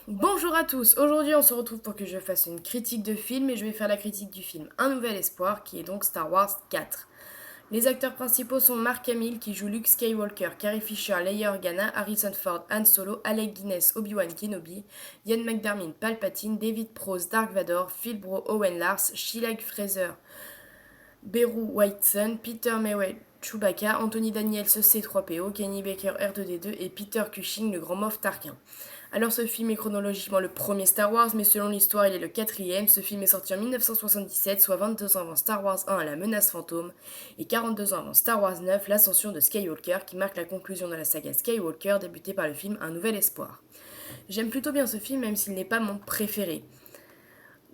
Bonjour à tous, aujourd'hui on se retrouve pour que je fasse une critique de film et je vais faire la critique du film Un Nouvel Espoir qui est donc Star Wars 4. Les acteurs principaux sont Mark Hamill qui joue Luke Skywalker, Carrie Fisher, Leia Organa, Harrison Ford, Han Solo, Alec Guinness, Obi-Wan Kenobi, Ian McDiarmid, Palpatine, David Prowse, Dark Vador, Phil Bro, Owen Lars, Sheila Fraser, Beru Whiteson, Peter Mayhew, Chewbacca, Anthony Daniels C3PO, Kenny Baker R2D2 et Peter Cushing le grand Moff Tarkin. Alors ce film est chronologiquement le premier Star Wars, mais selon l'histoire il est le quatrième. Ce film est sorti en 1977, soit 22 ans avant Star Wars 1 La menace fantôme, et 42 ans avant Star Wars 9 L'ascension de Skywalker, qui marque la conclusion de la saga Skywalker débutée par le film Un Nouvel Espoir. J'aime plutôt bien ce film, même s'il n'est pas mon préféré.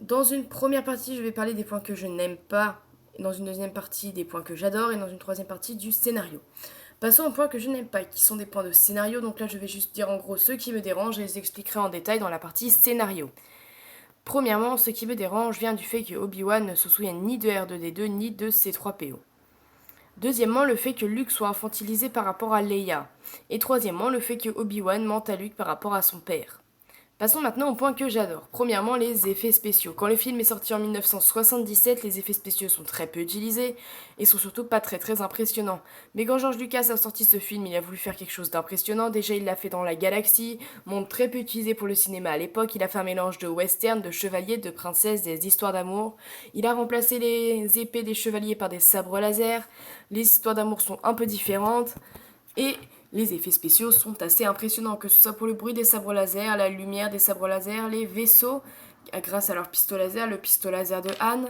Dans une première partie, je vais parler des points que je n'aime pas, dans une deuxième partie des points que j'adore, et dans une troisième partie du scénario. Passons aux points que je n'aime pas, qui sont des points de scénario, donc là je vais juste dire en gros ceux qui me dérangent et les expliquerai en détail dans la partie scénario. Premièrement, ce qui me dérange vient du fait que Obi-Wan ne se souvienne ni de R2D2 ni de C3PO. Deuxièmement, le fait que Luke soit infantilisé par rapport à Leia. Et troisièmement, le fait que Obi-Wan mente à Luke par rapport à son père. Passons maintenant au point que j'adore. Premièrement, les effets spéciaux. Quand le film est sorti en 1977, les effets spéciaux sont très peu utilisés et sont surtout pas très impressionnants. Mais quand George Lucas a sorti ce film, il a voulu faire quelque chose d'impressionnant. Déjà, il l'a fait dans La Galaxie, monde très peu utilisé pour le cinéma à l'époque. Il a fait un mélange de western, de chevaliers, de princesses, des histoires d'amour. Il a remplacé les épées des chevaliers par des sabres laser. Les histoires d'amour sont un peu différentes. Et les effets spéciaux sont assez impressionnants, que ce soit pour le bruit des sabres laser, la lumière des sabres laser, les vaisseaux, grâce à leur pistolet laser, le pistolet laser de Han,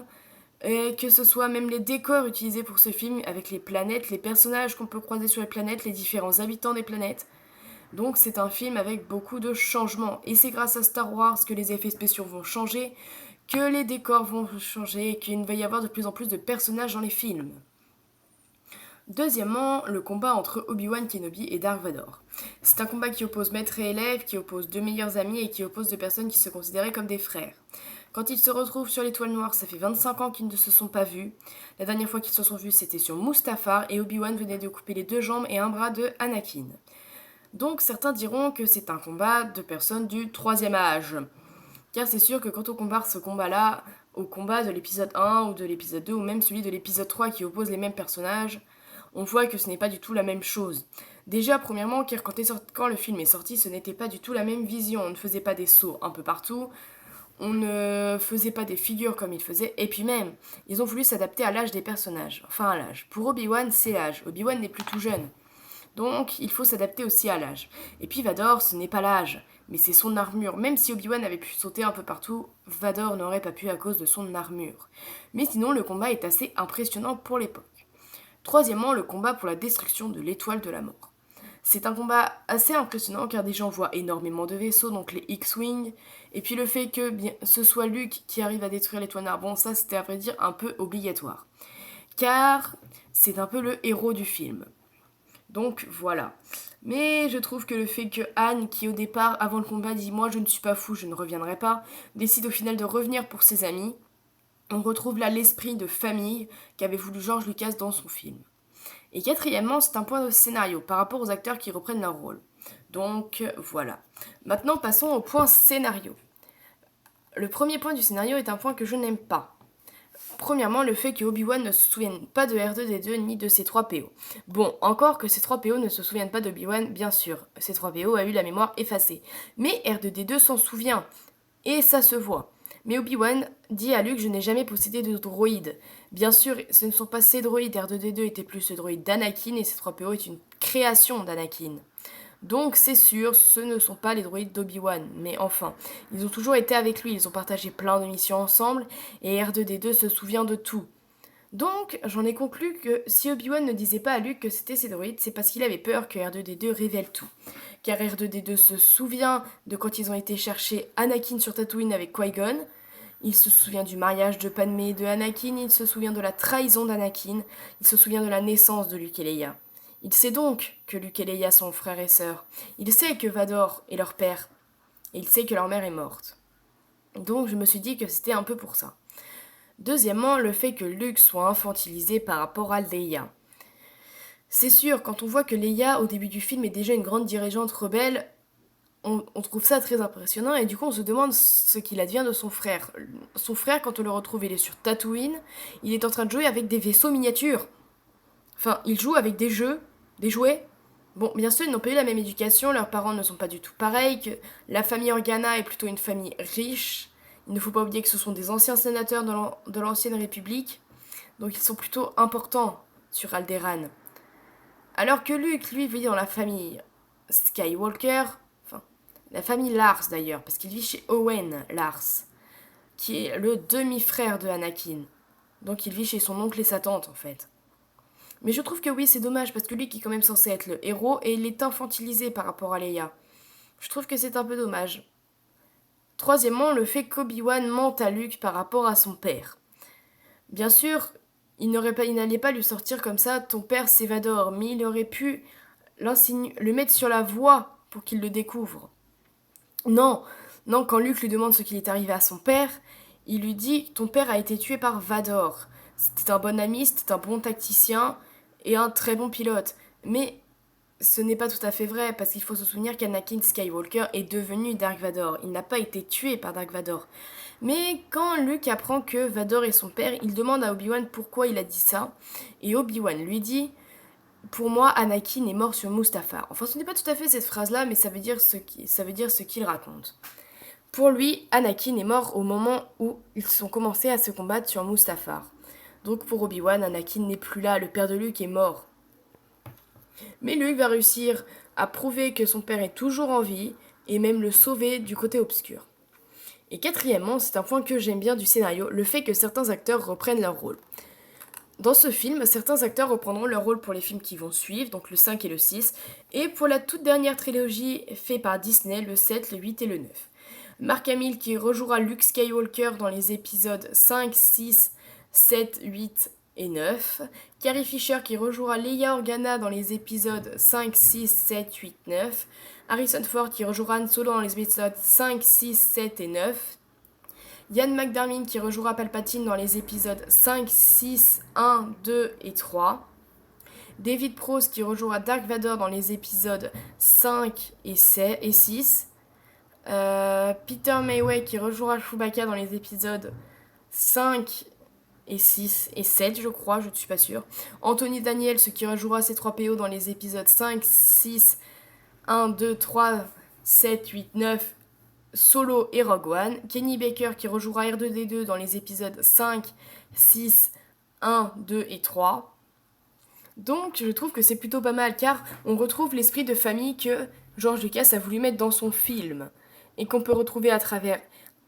et que ce soit même les décors utilisés pour ce film, avec les planètes, les personnages qu'on peut croiser sur les planètes, les différents habitants des planètes. Donc c'est un film avec beaucoup de changements. Et c'est grâce à Star Wars que les effets spéciaux vont changer, que les décors vont changer, et qu'il va y avoir de plus en plus de personnages dans les films. Deuxièmement, le combat entre Obi-Wan Kenobi et Dark Vador. C'est un combat qui oppose maître et élève, qui oppose deux meilleurs amis et qui oppose deux personnes qui se considéraient comme des frères. Quand ils se retrouvent sur l'étoile noire, ça fait 25 ans qu'ils ne se sont pas vus. La dernière fois qu'ils se sont vus, c'était sur Mustafar et Obi-Wan venait de couper les deux jambes et un bras de Anakin. Donc certains diront que c'est un combat de personnes du troisième âge. Car c'est sûr que quand on compare ce combat-là au combat de l'épisode 1 ou de l'épisode 2 ou même celui de l'épisode 3 qui oppose les mêmes personnages, on voit que ce n'est pas du tout la même chose. Déjà, premièrement, car quand le film est sorti, ce n'était pas du tout la même vision. On ne faisait pas des sauts un peu partout, on ne faisait pas des figures comme ils faisaient, et puis même, ils ont voulu s'adapter à l'âge des personnages. Enfin, à l'âge. Pour Obi-Wan, c'est l'âge. Obi-Wan n'est plus tout jeune. Donc, il faut s'adapter aussi à l'âge. Et puis Vador, ce n'est pas l'âge, mais c'est son armure. Même si Obi-Wan avait pu sauter un peu partout, Vador n'aurait pas pu à cause de son armure. Mais sinon, le combat est assez impressionnant pour l'époque. Troisièmement, le combat pour la destruction de l'étoile de la mort. C'est un combat assez impressionnant car déjà on voit énormément de vaisseaux, donc les X-Wing, et puis le fait que ce soit Luke qui arrive à détruire l'étoile noire, bon ça c'était à vrai dire un peu obligatoire. Car c'est un peu le héros du film. Donc voilà. Mais je trouve que le fait que Anne, qui au départ, avant le combat, dit moi je ne suis pas fou, je ne reviendrai pas, décide au final de revenir pour ses amis, on retrouve là l'esprit de famille qu'avait voulu George Lucas dans son film. Et quatrièmement, c'est un point de scénario par rapport aux acteurs qui reprennent leur rôle. Donc voilà. Maintenant passons au point scénario. Le premier point du scénario est un point que je n'aime pas. Premièrement, le fait que Obi-Wan ne se souvienne pas de R2D2 ni de C3PO. Bon, encore que C3PO ne se souvienne pas d'Obi-Wan, bien sûr. C3PO a eu la mémoire effacée. Mais R2D2 s'en souvient. Et ça se voit. Mais Obi-Wan dit à Luke, je n'ai jamais possédé de droïde. Bien sûr, ce ne sont pas ces droïdes. R2D2 était plus le droïde d'Anakin et C3PO est une création d'Anakin. Donc c'est sûr, ce ne sont pas les droïdes d'Obi-Wan, mais enfin, ils ont toujours été avec lui, ils ont partagé plein de missions ensemble, et R2D2 se souvient de tout. Donc, j'en ai conclu que si Obi-Wan ne disait pas à Luke que c'était ses droïdes, c'est parce qu'il avait peur que R2D2 révèle tout. Car R2D2 se souvient de quand ils ont été chercher Anakin sur Tatooine avec Qui-Gon, il se souvient du mariage de Padmé et de Anakin, il se souvient de la trahison d'Anakin, il se souvient de la naissance de Luke et Leia. Il sait donc que Luke et Leia sont frères et sœurs. Il sait que Vador est leur père. Et il sait que leur mère est morte. Donc je me suis dit que c'était un peu pour ça. Deuxièmement, le fait que Luke soit infantilisé par rapport à Leia. C'est sûr, quand on voit que Leia, au début du film, est déjà une grande dirigeante rebelle, on trouve ça très impressionnant et du coup on se demande ce qu'il advient de son frère. Son frère, quand on le retrouve, il est sur Tatooine, il est en train de jouer avec des vaisseaux miniatures. Enfin, il joue avec des jeux, des jouets. Bon, bien sûr, ils n'ont pas eu la même éducation, leurs parents ne sont pas du tout pareils, que la famille Organa est plutôt une famille riche. Il ne faut pas oublier que ce sont des anciens sénateurs de l'ancienne République, donc ils sont plutôt importants sur Alderaan. Alors que Luke, lui, vit dans la famille Skywalker, enfin, la famille Lars d'ailleurs, parce qu'il vit chez Owen Lars, qui est le demi-frère de Anakin. Donc il vit chez son oncle et sa tante en fait. Mais je trouve que oui, c'est dommage parce que lui qui est quand même censé être le héros et il est infantilisé par rapport à Leia. Je trouve que c'est un peu dommage. Troisièmement, le fait qu'Obi-Wan mente à Luke par rapport à son père. Bien sûr, il n'allait pas lui sortir comme ça, ton père c'est Vador, mais il aurait pu le mettre sur la voie pour qu'il le découvre. Non, non, quand Luke lui demande ce qu'il est arrivé à son père, il lui dit ton père a été tué par Vador. C'était un bon ami, c'était un bon tacticien et un très bon pilote. Mais ce n'est pas tout à fait vrai, parce qu'il faut se souvenir qu'Anakin Skywalker est devenu Dark Vador. Il n'a pas été tué par Dark Vador. Mais quand Luke apprend que Vador est son père, il demande à Obi-Wan pourquoi il a dit ça. Et Obi-Wan lui dit pour moi, Anakin est mort sur Mustafar. Enfin, ce n'est pas tout à fait cette phrase-là, mais ça veut dire ce qu'il raconte. Pour lui, Anakin est mort au moment où ils ont commencé à se combattre sur Mustafar. Donc pour Obi-Wan, Anakin n'est plus là, le père de Luke est mort. Mais Luke va réussir à prouver que son père est toujours en vie et même le sauver du côté obscur. Et quatrièmement, c'est un point que j'aime bien du scénario, le fait que certains acteurs reprennent leur rôle. Dans ce film, certains acteurs reprendront leur rôle pour les films qui vont suivre, donc le 5 et le 6, et pour la toute dernière trilogie faite par Disney, le 7, le 8 et le 9. Mark Hamill qui rejouera Luke Skywalker dans les épisodes 5, 6, 7, 8 et 9. Carrie Fisher qui rejouera Leia Organa dans les épisodes 5, 6, 7, 8, 9. Harrison Ford qui rejouera Han Solo dans les épisodes 5, 6, 7 et 9. Ian McDiarmid qui rejouera Palpatine dans les épisodes 5, 6, 1, 2 et 3. David Prowse qui rejouera Dark Vador dans les épisodes 5 et 6. Peter Mayhew qui rejouera Chewbacca dans les épisodes 5 et 6 et 7, je crois, je ne suis pas sûre. Anthony Daniels qui rejouera C3PO dans les épisodes 5, 6, 1, 2, 3, 7, 8, 9, Solo et Rogue One. Kenny Baker qui rejouera R2D2 dans les épisodes 5, 6, 1, 2 et 3. Donc je trouve que c'est plutôt pas mal car on retrouve l'esprit de famille que George Lucas a voulu mettre dans son film et qu'on peut retrouver à travers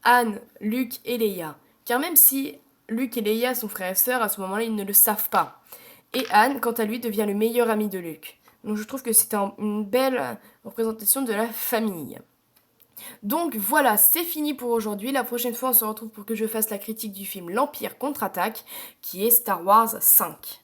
Han, Luke et Leia. Car même si Luke et Leia sont frères et sœurs, à ce moment-là ils ne le savent pas. Et Han, quant à lui, devient le meilleur ami de Luke. Donc je trouve que c'est une belle représentation de la famille. Donc voilà, c'est fini pour aujourd'hui. La prochaine fois, on se retrouve pour que je fasse la critique du film L'Empire contre-attaque, qui est Star Wars 5.